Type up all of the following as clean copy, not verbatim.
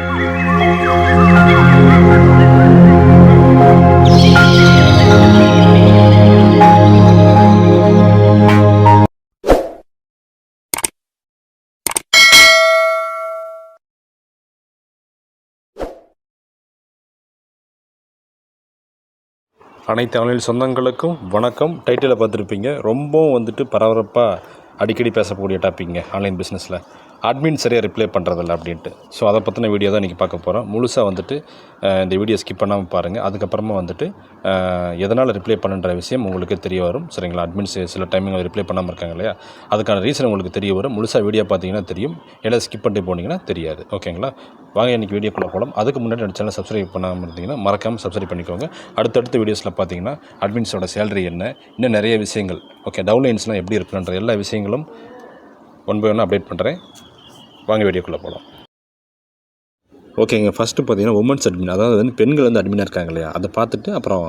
அனைத்து ஆன்லைன் சொந்தங்களுக்கும் வணக்கம். டைட்டிலை பார்த்துருப்பீங்க. ரொம்பவும் வந்துட்டு பரபரப்பாக அடிக்கடி பேசக்கூடிய டாப்பிங்க ஆன்லைன் பிஸ்னஸில் அட்மின் சரியாக ரிப்ளை பண்ணுறதில்ல அப்படின்ட்டு. ஸோ அதை பற்றின வீடியோ தான் இன்றைக்கி பார்க்க போகிறோம். முழுசாக வந்துட்டு இந்த வீடியோ ஸ்கிப் பண்ணாமல் பாருங்கள். அதுக்கப்புறமா வந்துட்டு எதனால் ரிப்ளை பண்ணுன்ற விஷயம் உங்களுக்கு தெரிய வரும். சரிங்களா? அட்மின்ஸ் சில டைமிங் ரிப்ளை பண்ணாமல் இருக்காங்க இல்லையா, அதுக்கான ரீசன் உங்களுக்கு தெரிய வரும். முழுசாக வீடியோ பார்த்தீங்கன்னா தெரியும். எல்லாம் ஸ்கிப் பண்ணிட்டு போனீங்கன்னா தெரியாது. ஓகேங்களா? வாங்க இன்றைக்கி வீடியோக்குள்ளே போகலாம். அதுக்கு முன்னாடி அந்த சேனல் சப்ஸ்கிரைப் பண்ணாமல் இருந்தீங்கன்னா மறக்காமல் சப்ஸ்கிரைப் பண்ணிக்கோங்க. அடுத்தடுத்த வீடியோஸில் பார்த்தீங்கன்னா அட்மின்ஸோட சேலரி என்ன, இன்னும் நிறைய விஷயங்கள், ஓகே, டவுன்லைன்ஸ்லாம் எப்படி இருக்குன்ற எல்லா விஷயங்களும் ஒன் பை ஒன் அப்டேட் பண்ணுறேன். வாங்க வீடியோக்குள்ளே போகலாம். ஓகேங்க. ஃபஸ்ட்டு பார்த்தீங்கன்னா உமன்ஸ் அட்மின், அதாவது வந்து பெண்கள் வந்து அட்மினாக இருக்காங்க இல்லையா, அதை பார்த்துட்டு அப்புறம்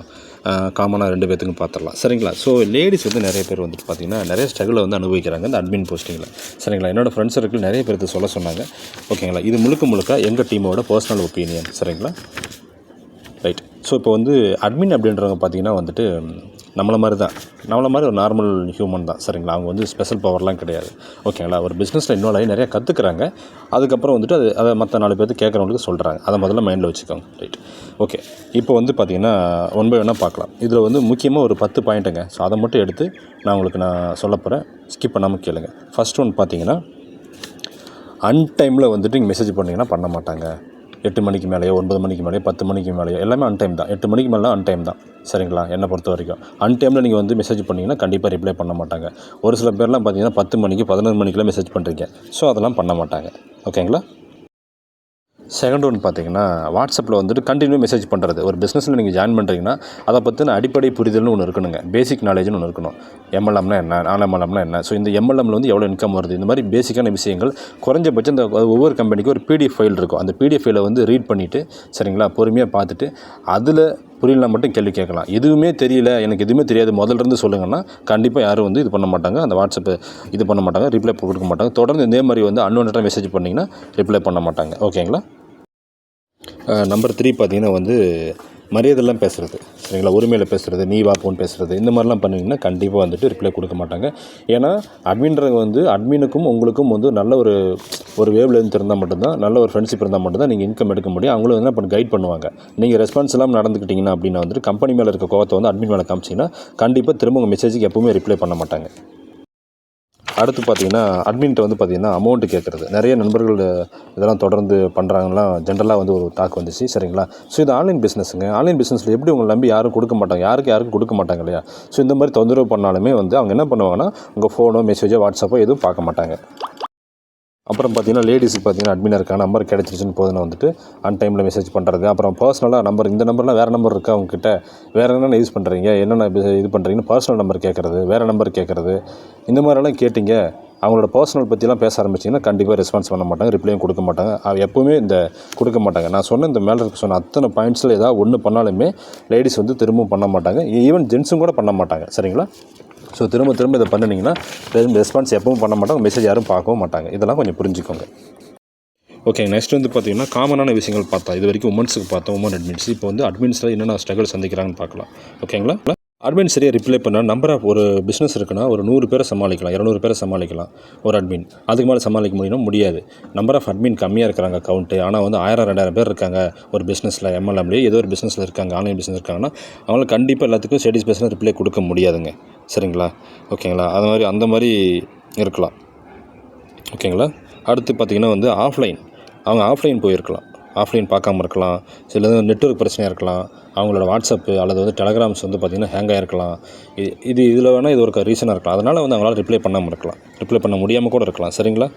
காமனாக 2 பேத்துக்கும் பார்த்துடலாம். சரிங்களா? ஸோ லேடிஸ் வந்து நிறைய பேர் வந்துட்டு பார்த்திங்கன்னா நிறைய ஸ்ட்ரகிளை வந்து அனுபவிக்கிறாங்க இந்த அட்மின் போஸ்டிங்கில். சரிங்களா? என்னோடய ஃப்ரெண்ட்ஸ் சர்க்கிள் நிறைய பேருக்கு சொல்ல சொன்னாங்க. ஓகேங்களா? இது முழுக்க எங்கள் டீமோட பர்சனல் ஒப்பீனியன். சரிங்களா? ரைட். ஸோ இப்போ வந்து அட்மின் அப்படின்றவங்க பார்த்திங்கன்னா வந்துட்டு நம்மளை மாதிரி ஒரு நார்மல் ஹியூமன் தான். சரிங்களா? அவங்க வந்து ஸ்பெஷல் பவர்லாம் கிடையாது. ஓகேங்களா? ஒரு பிஸ்னஸில் இன்வால்வ் ஆகி நிறையா கற்றுக்குறாங்க. அதுக்கப்புறம் வந்துட்டு அதை மற்ற 4 பேருக்கு கேட்குறவங்களுக்கு சொல்கிறாங்க. அதை முதல்ல மைண்டில் வச்சுக்கோங்க. ரைட். ஓகே. இப்போ வந்து பார்த்திங்கன்னா ஒன் பை ஒன்னாக பார்க்கலாம். இதில் வந்து முக்கியமாக ஒரு 10 பாயிண்ட்டுங்க. ஸோ அதை மட்டும் எடுத்து நான் சொல்ல போகிறேன். ஸ்கிப் பண்ணாமல் கேளுங்க. ஃபஸ்ட் ஒன் பார்த்திங்கன்னா, அன்டைமில் வந்துட்டு நீங்கள் மெசேஜ் பண்ணிங்கன்னா பண்ண மாட்டாங்க. 8 மணிக்கு மேலேயோ 9 மணிக்கு மேலேயோ 10 மணிக்கு மேலேயோ எல்லாமே அன்டைம் தான். 8 மணிக்கு மேலே அன்டைம் தான். சரிங்களா? என்னை பொறுத்த வரைக்கும் அன்டைமில் நீங்கள் வந்து மெசேஜ் பண்ணிங்கன்னா கண்டிப்பாக ரிப்ளை பண்ண மாட்டாங்க. ஒரு சில பேர்லாம் பார்த்தீங்கன்னா 10 மணிக்கு 11 மணிக்கெலாம் மெசேஜ் பண்ணுறீங்க. ஸோ அதெல்லாம் பண்ண மாட்டாங்க. ஓகேங்களா? செகண்ட் ஒன் பார்த்தீங்கன்னா, வாட்ஸ்அப்பில் வந்துட்டு கண்டினியூ மெசேஜ் பண்ணுறது. ஒரு பிஸ்னஸில் நீங்கள் ஜாயின் பண்ணுறீங்கன்னா அதை பற்றின அடிப்படை புரிதல்னு ஒன்று இருக்கணுங்க. பேசிக் நாலேஜ்னு ஒன்று இருக்கணும். எம்எல்எம்னா என்ன, நான்எம்எல்எம்னா என்ன, ஸோ இந்த எம்எல்எம்மில் வந்து எவ்வளோ இன்கம் வருது, இந்த மாதிரி பேசிக்கான விஷயங்கள் குறைஞ்சபட்சம் இந்த ஒவ்வொரு கம்பெனிக்கும் ஒரு பிடிஎஃப் ஃபைல் இருக்கும். அந்த பிடிஎஃப் ஃபைலை வந்து ரீட் பண்ணிவிட்டு, சரிங்களா, பொறுமையாக பார்த்துட்டு அதில் புரியலாம் மட்டும் கேள்வி கேட்கலாம். எதுவுமே தெரியல, எனக்கு எதுவுமே தெரியாது, முதல்லேருந்து சொல்லுங்கன்னா கண்டிப்பாக யாரும் வந்து இது பண்ண மாட்டாங்க. அந்த வாட்ஸ்அப்பு இது பண்ண மாட்டாங்க, ரிப்ளை கொடுக்க மாட்டாங்க. தொடர்ந்து இதே மாதிரி வந்து அன்னோன்ட்டாக மெசேஜ் பண்ணிங்கன்னா ரிப்ளை பண்ண மாட்டாங்க. ஓகேங்களா? நம்பர் 3 பார்த்தீங்கன்னா வந்து மரியாதைலாம் பேசுகிறது. சரிங்களா? உரிமையில் பேசுகிறது, நீ வா போன்னு பேசுகிறது, இந்த மாதிரிலாம் பண்ணிங்கன்னா கண்டிப்பாக வந்துட்டு ரிப்ளை கொடுக்க மாட்டாங்க. ஏன்னா அட்மின்றவங்க வந்து அட்மினுக்கும் உங்களுக்கும் வந்து நல்ல ஒரு வேவ்ல இருந்து இருந்தால் மட்டும்தான், நல்ல ஒரு ஃப்ரெண்ட்ஷிப் இருந்தால் மட்டும்தான் நீங்கள் இன்கம் எடுக்க முடியும். அவங்களும் வந்து இப்போ கைட் பண்ணுவாங்க. நீங்கள் ரெஸ்பான்ஸ் இல்லாமல் நடந்துக்கிட்டிங்கன்னா அப்படின்னா வந்துட்டு கம்பெனி மேலே இருக்க கோவத்தை வந்து அட்மின் மேலே காமிச்சிங்கன்னா கண்டிப்பாக திரும்ப உங்கள் மெசேஜுக்கு எப்பவுமே ரிப்ளை பண்ண மாட்டாங்க. அடுத்து பார்த்தீங்கன்னா அட்மின்ட்ட வந்து பார்த்திங்கன்னா அமௌண்ட்டு கேட்குறது. நிறைய நண்பர்கள் இதெல்லாம் தொடர்ந்து பண்ணுறாங்கலாம் ஜென்ரலாக வந்து ஒரு டாக் வந்துச்சு. சரிங்களா? ஸோ இது ஆன்லைன் பிஸ்னஸுங்க. ஆன்லைன் பிஸ்னஸில் எப்படி உங்களை நம்பி யாரும் கொடுக்க மாட்டாங்க, யாருக்கும் கொடுக்க மாட்டாங்க இல்லையா? ஸோ இந்த மாதிரி தொந்தரவு பண்ணாலுமே வந்து அவங்க என்ன பண்ணுவாங்கன்னா உங்கள் ஃபோனோ மெசேஜோ வாட்ஸ்அப்போ எதுவும் பார்க்க மாட்டாங்க. அப்புறம் பார்த்தீங்கன்னா லேடிஸுக்கு பார்த்தீங்கன்னா அட்மினாக இருக்காங்க, நம்பர் கிடச்சிருச்சுன்னு போதுன்னு வந்துட்டு அன்டைமில் மெசேஜ் பண்ணுறது. அப்புறம் பர்சனலாக நம்பர், இந்த நம்பர்லாம் வேறு நம்பர் இருக்கா அவங்கக்கிட்ட, வேறு என்னென்ன யூஸ் பண்ணுறீங்க, என்னென்ன இது பண்ணுறீங்கன்னு பர்சனல் நம்பர் கேட்குறது, வேறு நம்பர் கேட்குறது, இந்த மாதிரிலாம் கேட்டிங்க அவங்களோட பர்சனல் பற்றிலாம் பேச ஆரம்பிச்சிங்கன்னா கண்டிப்பாக ரெஸ்பான்ஸ் பண்ண மாட்டாங்க, ரிப்ளையும் கொடுக்க மாட்டாங்க. எப்போவுமே கொடுக்க மாட்டாங்க. நான் சொன்ன இந்த மேலே இருக்க சொன்ன அத்தனை பாயிண்ட்ஸில் ஏதாவது ஒன்று பண்ணாலுமே லேடிஸ் வந்து திரும்பவும் பண்ண மாட்டாங்க. ஈவன் ஜென்ஸும் கூட பண்ண மாட்டாங்க. சரிங்களா? ஸோ திரும்ப இதை பண்ணினீங்கன்னா ரெஸ்பான்ஸ் எப்பவும் பண்ண மாட்டாங்க, மெசேஜ் யாரும் பார்க்கவும் மாட்டாங்க. இதெல்லாம் கொஞ்சம் புரிஞ்சுக்கோங்க. ஓகே. நெக்ஸ்ட் வந்து பார்த்திங்கன்னா காமனான விஷயங்கள் பார்த்தா, இது வரைக்கும் உமன்ஸுக்கு பார்த்தோம், உமன் அட்மின்ஸ். இப்போ வந்து அட்மின்ஸில் என்னென்ன ஸ்ட்ரகிள் சந்திக்கிறாங்கன்னு பார்க்கலாம். ஓகேங்களா? அட்மின் சரியாக ரிப்ளை பண்ணால் நம்பர் ஆஃப் ஒரு பிஸ்னஸ் இருக்குன்னா ஒரு 100 பேரை சமாளிக்கலாம், 200 பேரை சமாளிக்கலாம் ஒரு அட்மின். அதுக்கு மேலே சமாளிக்க முடியாது. நம்பர் ஆஃப் அட்மின் கம்மியாக இருக்கிறாங்க கவுண்ட்டு. ஆனால் வந்து 1000-2000 பேர் இருக்காங்க ஒரு பிஸ்னஸில், எம்எல்எம்லேயே ஏதோ ஒரு பிஸ்னஸில் இருக்காங்க, ஆன்லைன் பிஸ்னஸ் இருக்காங்கன்னா அவங்களுக்கு கண்டிப்பாக எல்லாத்துக்கும் சாட்டிஸ்ஃபேக்ஷனாக ரிப்ளை கொடுக்க முடியாதுங்க. சரிங்களா? ஓகேங்களா? அந்த மாதிரி இருக்கலாம். ஓகேங்களா? அடுத்து பார்த்திங்கன்னா வந்து அவங்க ஆஃப்லைன் போயிருக்கலாம், ஆஃப்லைன் பார்க்காம இருக்கலாம். சில நெட்வொர்க் பிரச்சனையாக இருக்கலாம், அவங்களோட வாட்ஸ்அப்பு அல்லது வந்து டெலகிராம்ஸ் வந்து பார்த்திங்கன்னா ஹேங் ஆகிருக்கலாம். இதில் வேணால் இது ஒரு ரீசனாக இருக்கலாம். அதனால் வந்து அவங்களால ரிப்ளை பண்ணாமல் இருக்கலாம், ரிப்ளை பண்ண முடியாமல் கூட இருக்கலாம். சரிங்களா?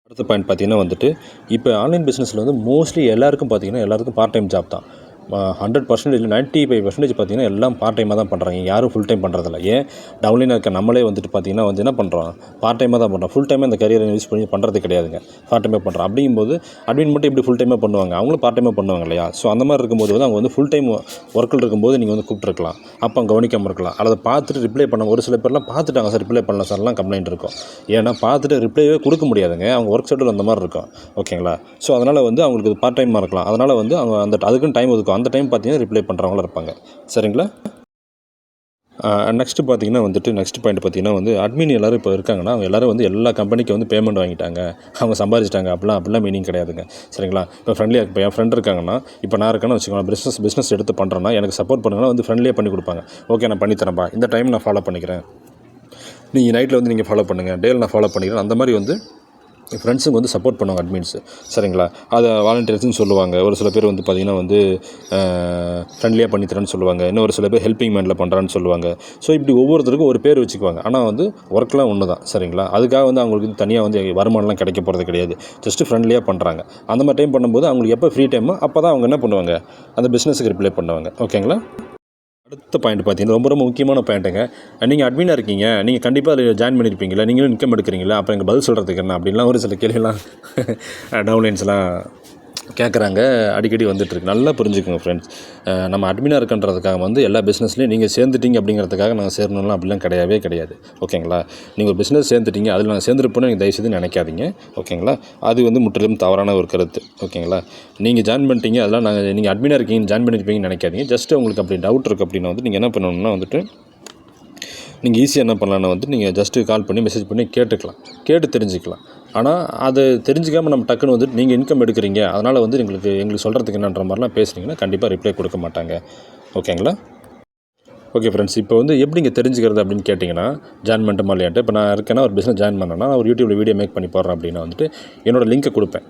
அடுத்த பாயிண்ட் பார்த்திங்கன்னா வந்துட்டு இப்போ ஆன்லைன் பிஸ்னஸில் வந்து மோஸ்ட்லி எல்லாருக்கும் பார்த்திங்கன்னா எல்லாத்துக்கும் பார்ட் டைம் ஜாப் தான். 100% இல்லை 95% பார்த்தீங்கன்னா எல்லாம் பார்ட் டைமாக தான் பண்ணுறாங்க. யாரும் ஃபுல் டைம் பண்ணுறதில்ல. ஏன் டவுன்லைனாக இருக்க நம்மளே வந்துட்டு பார்த்தீங்கன்னா வந்து என்ன பண்ணுறோம், பார்ட் டைமாக தான் பண்ணுறோம். ஃபுல் டைமாக இந்த கரியரை யூஸ் பண்ணி பண்ணுறது கிடையாதுங்க. பார்ட் டைமாக பண்ணுறோம். அப்படிங்கும்போது அட்மின் மட்டும் எப்படி ஃபுல் டைமாக பண்ணுவாங்க, அவங்களும் பார்ட் டைமாக பண்ணுவாங்க இல்லையா? ஸோ அந்த மாதிரி இருக்கும்போது வந்து அவங்க வந்து ஃபுல் டைம் ஒர்க்கில் இருக்கும்போது நீங்கள் வந்து கூப்பிட்டுருக்கலாம். அப்போ கவனிக்காமல் இருக்கலாம். அதை பார்த்துட்டு ரிப்ளை பண்ண ஒரு சில பேர்லாம் பார்த்துட்டாங்க சார் ரிப்ளை பண்ணல சார்லாம் கம்ப்ளைண்ட் இருக்கும். ஏன்னா பார்த்துட்டு ரிப்ளைவே கொடுக்க முடியாதுங்க. அவங்க ஒர்க் ஷெட்யூல் அந்த மாதிரி இருக்கும். ஓகேங்களா? ஸோ அதனால் வந்து அவங்களுக்கு பார்ட் டைமாக இருக்கலாம். அதனால் வந்து அவங்க அதுக்குன்னு டைம் ஒதுக்கும். அந்த டைம் பார்த்தீங்கன்னா ரிப்ளை பண்ணுறவங்களும் இருப்பாங்க. சரிங்களா? நெக்ஸ்ட்டு பார்த்தீங்கன்னா வந்துட்டு நெக்ஸ்ட் பாயிண்ட் பார்த்தீங்கன்னா வந்து அட்மின் எல்லோரும் இப்போ இருக்காங்கன்னா அவங்க எல்லோரும் வந்து எல்லா கம்பெனிக்கு வந்து பேமெண்ட் வாங்கிட்டாங்க, அவங்க சம்பாதிச்சிட்டாங்க அப்படிலாம் மீனிங் கிடையாதுங்க. சரிங்களா? இப்போ ஃப்ரெண்ட்லியாக இப்போ என் ஃப்ரெண்ட் இருக்காங்கன்னா, இப்போ நான் இருக்கேன்னு வச்சுக்கோங்க, பிஸ்னஸ் எடுத்து பண்ணுறேன்னா எனக்கு சப்போர்ட் பண்ணுங்கன்னா வந்து ஃப்ரெண்ட்லியாக பண்ணி கொடுப்பாங்க. ஓகே நான் பண்ணித்தரேன்ப்பா, இந்த டைம் நான் ஃபாலோ பண்ணிக்கிறேன், நீங்கள் நைட்டில் வந்து நீங்கள் ஃபாலோ பண்ணுங்கள், டேயில் நான் ஃபாலோ பண்ணிக்கிறேன். அந்த மாதிரி வந்து ஃப்ரெண்ட்ஸுங்க வந்து சப்போர்ட் பண்ணுவாங்க அட்மின்ஸு. சரிங்களா? அதை வாலண்டியர்ஸ்னு சொல்லுவாங்க. ஒரு சில பேர் வந்து பார்த்திங்கன்னா வந்து ஃப்ரெண்ட்லியாக பண்ணித்தரேன்னு சொல்லுவாங்க. இன்னும் ஒரு சில பேர் ஹெல்பிங் மேனில் பண்ணுறான்னு சொல்லுவாங்க. ஸோ இப்படி ஒவ்வொருத்தருக்கும் ஒரு பேர் வச்சுக்குவாங்க. ஆனால் வந்து ஒர்க்லாம் ஒன்று தான். சரிங்களா? அதுக்காக வந்து அவங்களுக்கு தனியாக வந்து வருமானம்லாம் கிடைக்க போகிறது கிடையாது. ஜஸ்ட்டு ஃப்ரெண்ட்லியாக பண்ணுறாங்க. அந்த மாதிரி டைம் பண்ணும்போது அவங்களுக்கு எப்போ ஃப்ரீ டைமோ அப்போ தான் அவங்க என்ன பண்ணுவாங்க, அந்த பிஸ்னஸுக்கு ரிப்ளை பண்ணுவாங்க. ஓகேங்களா? அடுத்த பாயிண்ட் பார்த்தீங்கன்னா ரொம்ப முக்கியமான பாயிண்ட்டுங்க. நீங்கள் அட்மினாக இருக்கீங்க, நீங்கள் கண்டிப்பாக அதில் ஜாயின் பண்ணியிருப்பீங்களா, நீங்களும் இன்கம் எடுக்கிறீங்களா, அப்போ எங்கள் பதில் சொல்கிறதுக்கு என்ன அப்படின்லாம் ஒரு சில கேள்விலாம் டவுன்லைன்ஸ்லாம் கேட்குறாங்க, அடிக்கடி வந்துட்டுருக்கு. நல்லா புரிஞ்சுக்கோங்க ஃப்ரெண்ட்ஸ். நம்ம அட்மினாக இருக்குன்றதுக்காக வந்து எல்லா பிஸ்னஸ்லையும் நீங்கள் சேர்ந்துட்டீங்க அப்படிங்கிறதுக்காக நாங்கள் சேரணும்லாம் அப்படிலாம் கிடையவே கிடையாது. ஓகேங்களா? நீங்கள் ஒரு பிஸ்னஸ் சேர்ந்துட்டீங்க, அதில் நாங்கள் சேர்ந்துருப்போன்னு நீங்கள் தயவுசெய்து நினைக்காதீங்க. ஓகேங்களா? அது வந்து முற்றிலும் தவறான ஒரு கருத்து. ஓகேங்களா? நீங்கள் ஜாயின் பண்ணிட்டீங்க, அதெல்லாம் நீங்கள் அட்மினாக இருக்கீங்க ஜாயின் பண்ணியிருப்பீங்கன்னு நினைக்காதீங்க. ஜஸ்ட்டு உங்களுக்கு அப்படி டவுட் இருக்குது அப்படின்னா வந்து நீங்கள் என்ன பண்ணணும்னா வந்துட்டு நீங்கள் ஈஸியாக என்ன பண்ணலான்னா வந்து நீங்கள் ஜஸ்ட்டு கால் பண்ணி மெசேஜ் பண்ணி கேட்டுக்கலாம், கேட்டு தெரிஞ்சுக்கலாம். ஆனால் அது தெரிஞ்சிக்காமல் நம்ம டக்குன்னு வந்துட்டு நீங்கள் இன்கம் எடுக்கிறீங்க, அதனால் வந்து எங்களுக்கு சொல்கிறதுக்கு என்னன்ற மாதிரிலாம் பேசுனீங்கன்னா கண்டிப்பாக ரிப்ளை கொடுக்க மாட்டாங்க. ஓகேங்களா? ஓகே ஃப்ரெண்ட்ஸ், இப்போ வந்து எப்படிங்க தெரிஞ்சுக்கிறது அப்படின்னு கேட்டிங்கன்னா, ஜாயின் பண்ணிட்டோமா இல்லையான்ட்டு. இப்போ நான் இருக்கேன்னா ஒரு பிஸ்னஸ் ஜாயின் பண்ணேன்னா ஒரு யூடியூப்பில் வீடியோ மேக் பண்ணி போடுறேன் அப்படின்னா வந்துட்டு என்னோடய லிங்க்கை கொடுப்பேன்,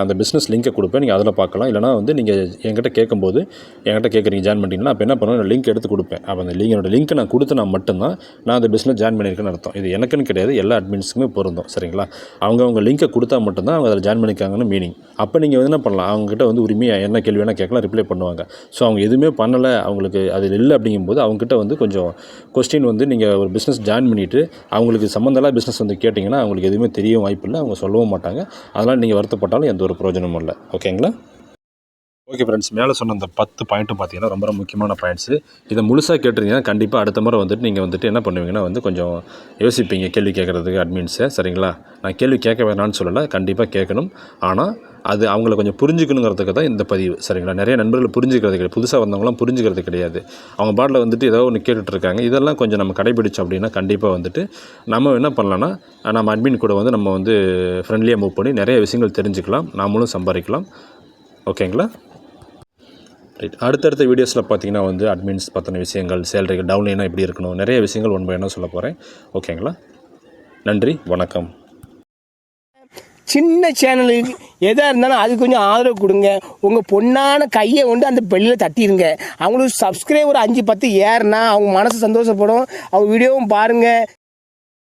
அந்த பிஸ்னஸ் லிங்க்கை கொடுப்பேன். நீங்கள் அதில் பார்க்கலாம். இல்லைனா வந்து நீங்கள் என்கிட்ட கேட்குறீங்க ஜாயின் பண்ணிட்டீங்கன்னா அப்போ என்ன பண்ணுவேன், லிங்க் எடுத்து கொடுப்பேன். அப்போ அந்த என்னோடய லிங்க்கை நான் கொடுத்து மட்டும்தான் நான் அந்த பிஸ்னஸ் ஜாயின் பண்ணியிருக்கேன்னு அர்த்தம். இது எனக்குன்னு கிடையாது, எல்லா அட்மின்ஸுக்குமே பொருந்தும். சரிங்களா? அவங்க லிங்க்கை கொடுத்தா மட்டும்தான் அவங்க அதில் ஜாயின் பண்ணியிருக்காங்கன்னு மீனிங். அப்போ நீங்கள் வந்து என்ன பண்ணலாம், அவங்ககிட்ட வந்து உரிமையாக என்ன கேள்வி வேணால் கேட்கலாம், ரிப்ளை பண்ணுவாங்க. ஸோ அவங்க எதுவுமே பண்ணலை, அவங்களுக்கு அது இல்லை அப்படிங்கும்போது அவங்ககிட்ட வந்து கொஞ்சம் கொஸ்டின் வந்து நீங்கள் ஒரு பிஸ்னஸ் ஜாயின் பண்ணிவிட்டு அவங்களுக்கு சம்மந்தமில்லாத பிஸ்னஸ் வந்து கேட்டிங்கன்னா அவங்களுக்கு எதுவுமே தெரிய வாய்ப்பில்லை, அவங்க சொல்லவும் மாட்டாங்க. அதனால் நீங்கள் வருத்தப்பட்டாலும் எந்த ஒரு பிரயோஜனமும் இல்லை. ஓகேங்களா? ஓகே ஃப்ரெண்ட்ஸ், மேலே சொன்ன அந்த 10 பாயிண்ட்டும் பார்த்தீங்கன்னா ரொம்ப முக்கியமான பாயிண்ட்ஸு. இதை முழுசாக கேட்டிருந்தீங்கன்னா கண்டிப்பாக அடுத்த முறை வந்துட்டு நீங்கள் வந்துட்டு என்ன பண்ணுவீங்கன்னா வந்து கொஞ்சம் யோசிப்பீங்க கேள்வி கேட்குறதுக்கு அட்மின்ஸை. சரிங்களா? நான் கேள்வி கேட்க வேணான்னு சொல்லலை, கண்டிப்பாக கேட்கணும். ஆனால் அது அவங்கள கொஞ்சம் புரிஞ்சுக்கணுங்கிறதுக்கு தான் இந்த பதிவு. சரிங்களா? நிறைய நண்பர்கள் புரிஞ்சுக்கிறது கிடையாது, புதுசாக வந்தவங்களாம் புரிஞ்சுக்கிறது கிடையாது. அவங்க பாட்டில் வந்துட்டு ஏதோ ஒன்று கேட்டுட்ருக்காங்க. இதெல்லாம் கொஞ்சம் நம்ம கடைபிடிச்சோம் அப்படின்னா கண்டிப்பாக வந்துட்டு நம்ம என்ன பண்ணலான்னா நம்ம அட்மின் கூட வந்து நம்ம வந்து ஃப்ரெண்ட்லியாக மூவ் பண்ணி நிறைய விஷயங்கள் தெரிஞ்சுக்கலாம், நாமளும் சம்பாதிக்கலாம். ஓகேங்களா? ரைட். அடுத்தடுத்த வீடியோஸில் பார்த்தீங்கன்னா வந்து அட்மின்ஸ் பற்றின விஷயங்கள், சேலரிகள், டவுன்லைனாக எப்படி இருக்கணும், நிறைய விஷயங்கள் ஒன் பை ஒன்னாக சொல்ல போகிறேன். ஓகேங்களா? நன்றி, வணக்கம். சின்ன சேனலுக்கு எதாக இருந்தாலும் அது கொஞ்சம் ஆதரவு கொடுங்க. உங்கள் பொண்ணான கையை கொண்டு அந்த பெல்லில் தட்டிடுங்க. அவங்களுக்கு சப்ஸ்கிரைபர் 5-10 ஏறுனா அவங்க மனசு சந்தோஷப்படும். அவங்க வீடியோவும் பாருங்கள்.